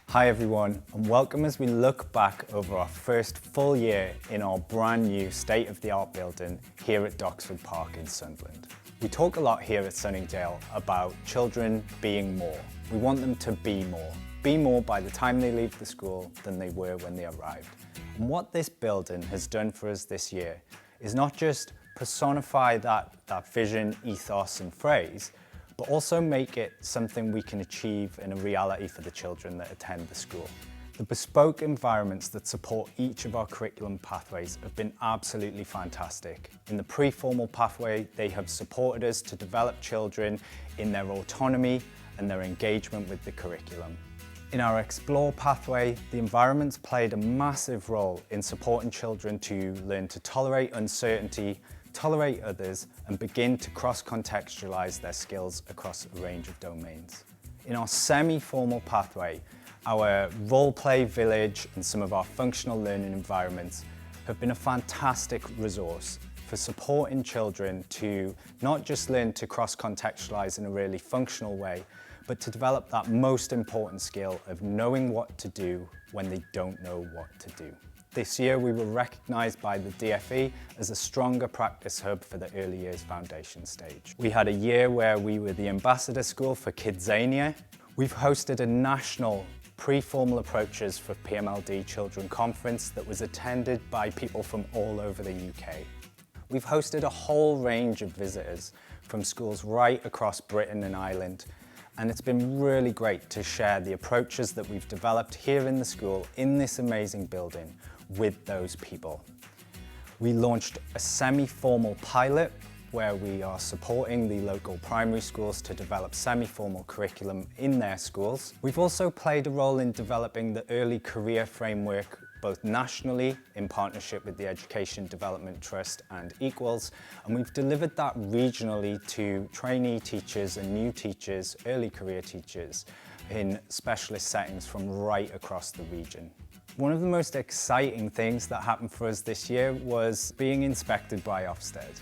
Hi everyone, and welcome as we look back over our first full year in our brand new state-of-the-art building here at Doxford Park in Sunderland. We talk a lot here at Sunningdale about children being more. We want them to be more by the time they leave the school than they were when they arrived. And what this building has done for us this year is not just personify that vision, ethos and phrase, but also make it something we can achieve in a reality for the children that attend the school. The bespoke environments that support each of our curriculum pathways have been absolutely fantastic. In the pre-formal pathway, they have supported us to develop children in their autonomy and their engagement with the curriculum. In our Explore pathway, the environments played a massive role in supporting children to learn to tolerate uncertainty, tolerate others, and begin to cross-contextualise their skills across a range of domains. In our semi-formal pathway, our role-play village and some of our functional learning environments have been a fantastic resource for supporting children to not just learn to cross-contextualise in a really functional way, but to develop that most important skill of knowing what to do when they don't know what to do. This year we were recognised by the DFE as a stronger practice hub for the early years foundation stage. We had a year where we were the ambassador school for Kidzania. We've hosted a national pre-formal approaches for PMLD Children Conference that was attended by people from all over the UK. We've hosted a whole range of visitors from schools right across Britain and Ireland, and it's been really great to share the approaches that we've developed here in the school in this amazing building with those people. We launched a semi-formal pilot where we are supporting the local primary schools to develop semi-formal curriculum in their schools. We've also played a role in developing the early career framework both nationally in partnership with the Education Development Trust and Equals, and we've delivered that regionally to trainee teachers and new teachers, early career teachers, in specialist settings from right across the region. One of the most exciting things that happened for us this year was being inspected by Ofsted.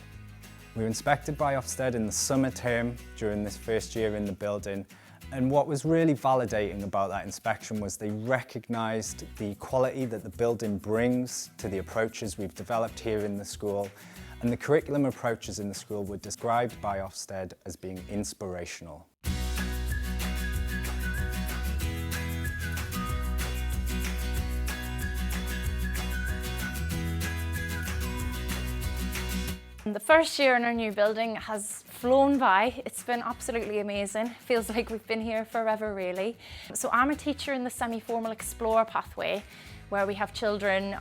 We were inspected by Ofsted in the summer term during this first year in the building, and what was really validating about that inspection was they recognised the quality that the building brings to the approaches we've developed here in the school, and the curriculum approaches in the school were described by Ofsted as being inspirational. The first year in our new building has flown by. It's been absolutely amazing. Feels like we've been here forever, really. So I'm a teacher in the semi-formal Explore pathway, where we have children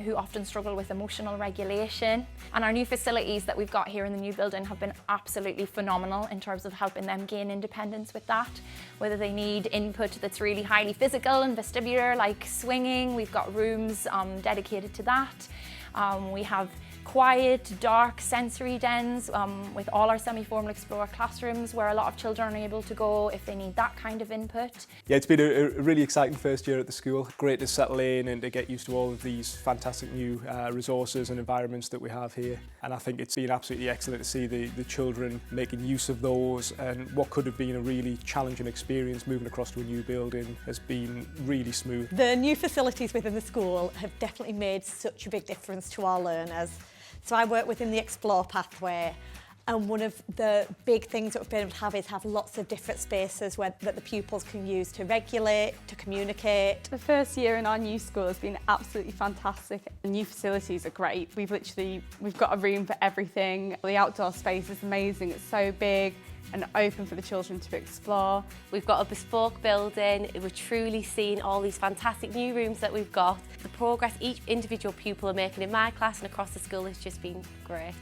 who often struggle with emotional regulation. And our new facilities that we've got here in the new building have been absolutely phenomenal in terms of helping them gain independence with that. Whether they need input that's really highly physical and vestibular, like swinging, we've got rooms dedicated to that. We have quiet, dark sensory dens with all our semi-formal Explore classrooms where a lot of children are able to go if they need that kind of input. Yeah, it's been a really exciting first year at the school. Great to settle in and to get used to all of these fantastic new resources and environments that we have here. And I think it's been absolutely excellent to see the children making use of those, and what could have been a really challenging experience moving across to a new building has been really smooth. The new facilities within the school have definitely made such a big difference to our learners. So I work within the Explore pathway, and one of the big things that we've been able to have is have lots of different spaces that the pupils can use to regulate, to communicate. The first year in our new school has been absolutely fantastic. The new facilities are great. We've got a room for everything. The outdoor space is amazing. It's so big and open for the children to explore. We've got a bespoke building. We're truly seeing all these fantastic new rooms that we've got. The progress each individual pupil are making in my class and across the school has just been great.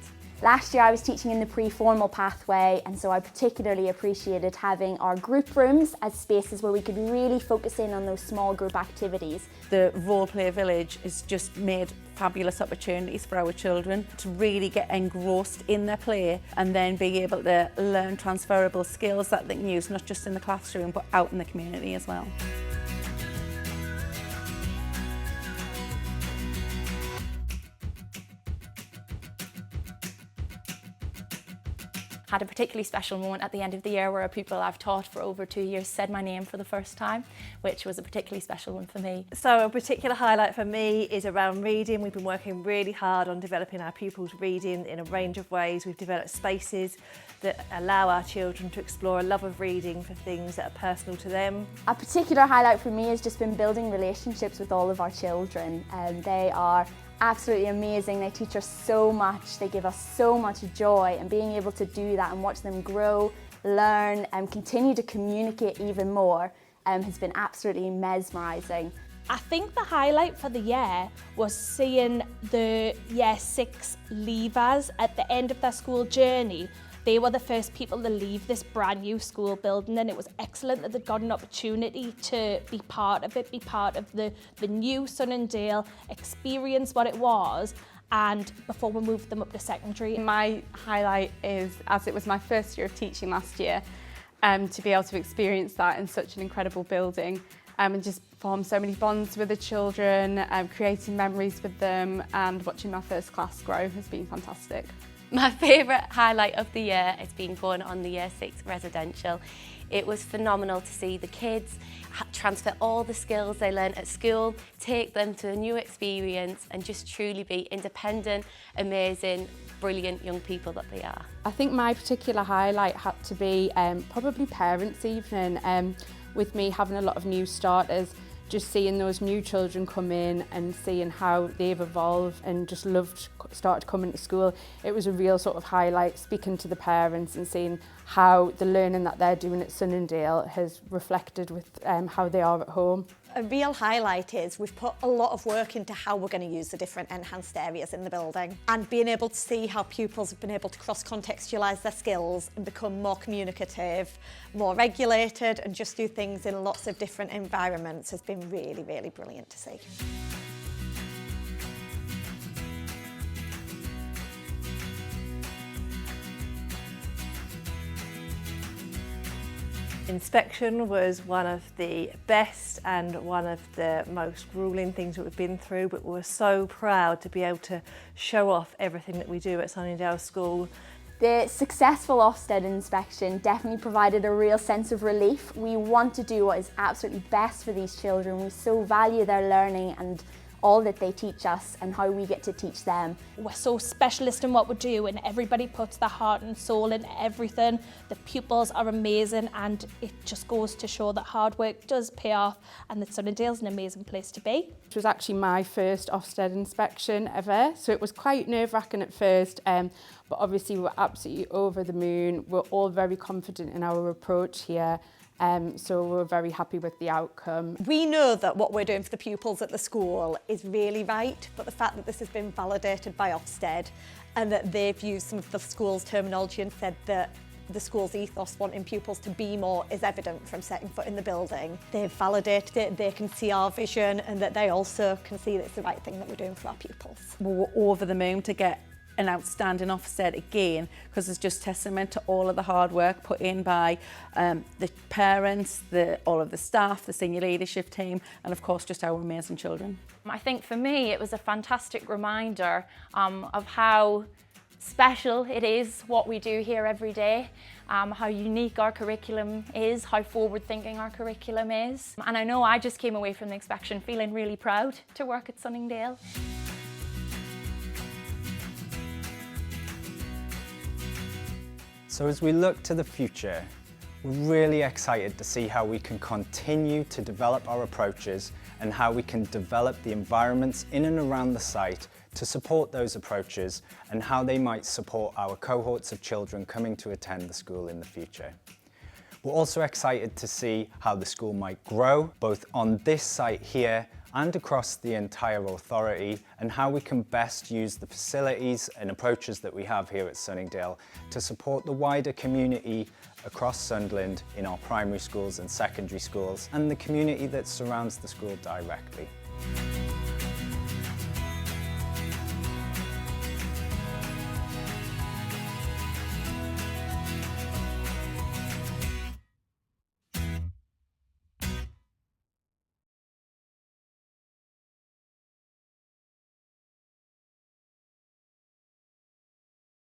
Last year I was teaching in the pre-formal pathway, and so I particularly appreciated having our group rooms as spaces where we could really focus in on those small group activities. The role play village has just made fabulous opportunities for our children to really get engrossed in their play and then be able to learn transferable skills that they can use not just in the classroom but out in the community as well. Had a particularly special moment at the end of the year where a pupil I've taught for over 2 years said my name for the first time, which was a particularly special one for me. So a particular highlight for me is around reading. We've been working really hard on developing our pupils' reading in a range of ways. We've developed spaces that allow our children to explore a love of reading for things that are personal to them. A particular highlight for me has just been building relationships with all of our children. They are absolutely amazing. They teach us so much, they give us so much joy, and being able to do that and watch them grow, learn and continue to communicate even more has been absolutely mesmerising. I think the highlight for the year was seeing the Year 6 leavers at the end of their school journey. They were the first people to leave this brand new school building, and it was excellent that they'd got an opportunity to be part of it, be part of the new Sunningdale, experience what it was, and before we moved them up to secondary. My highlight is, as it was my first year of teaching last year, to be able to experience that in such an incredible building and just form so many bonds with the children, creating memories with them, and watching my first class grow has been fantastic. My favourite highlight of the year has been going on the Year 6 residential. It was phenomenal to see the kids transfer all the skills they learned at school, take them to a new experience and just truly be independent, amazing, brilliant young people that they are. I think my particular highlight had to be probably parents' evening, with me having a lot of new starters. Just seeing those new children come in and seeing how they've evolved and just started coming to school. It was a real sort of highlight, speaking to the parents and seeing how the learning that they're doing at Sunningdale has reflected with how they are at home. A real highlight is we've put a lot of work into how we're going to use the different enhanced areas in the building, and being able to see how pupils have been able to cross-contextualise their skills and become more communicative, more regulated, and just do things in lots of different environments has been really, really brilliant to see. Inspection was one of the best and one of the most gruelling things that we've been through, but we're so proud to be able to show off everything that we do at Sunningdale School. The successful Ofsted inspection definitely provided a real sense of relief. We want to do what is absolutely best for these children. We so value their learning and all that they teach us and how we get to teach them. We're so specialist in what we do, and everybody puts their heart and soul in everything. The pupils are amazing, and it just goes to show that hard work does pay off, and that Sunningdale's an amazing place to be. It was actually my first Ofsted inspection ever, so it was quite nerve-wracking at first, but obviously we were absolutely over the moon. We're all very confident in our approach here. So we're very happy with the outcome. We know that what we're doing for the pupils at the school is really right, but the fact that this has been validated by Ofsted and that they've used some of the school's terminology and said that the school's ethos wanting pupils to be more is evident from setting foot in the building. They've validated it, they can see our vision, and that they also can see that it's the right thing that we're doing for our pupils. We were over the moon to get an outstanding Ofsted again, because it's just testament to all of the hard work put in by the parents, all of the staff, the senior leadership team, and of course just our amazing children. I think for me it was a fantastic reminder of how special it is what we do here every day, how unique our curriculum is, how forward-thinking our curriculum is. And I know I just came away from the inspection feeling really proud to work at Sunningdale. So as we look to the future, we're really excited to see how we can continue to develop our approaches and how we can develop the environments in and around the site to support those approaches and how they might support our cohorts of children coming to attend the school in the future. We're also excited to see how the school might grow, both on this site here and across the entire authority, and how we can best use the facilities and approaches that we have here at Sunningdale to support the wider community across Sunderland in our primary schools and secondary schools, and the community that surrounds the school directly.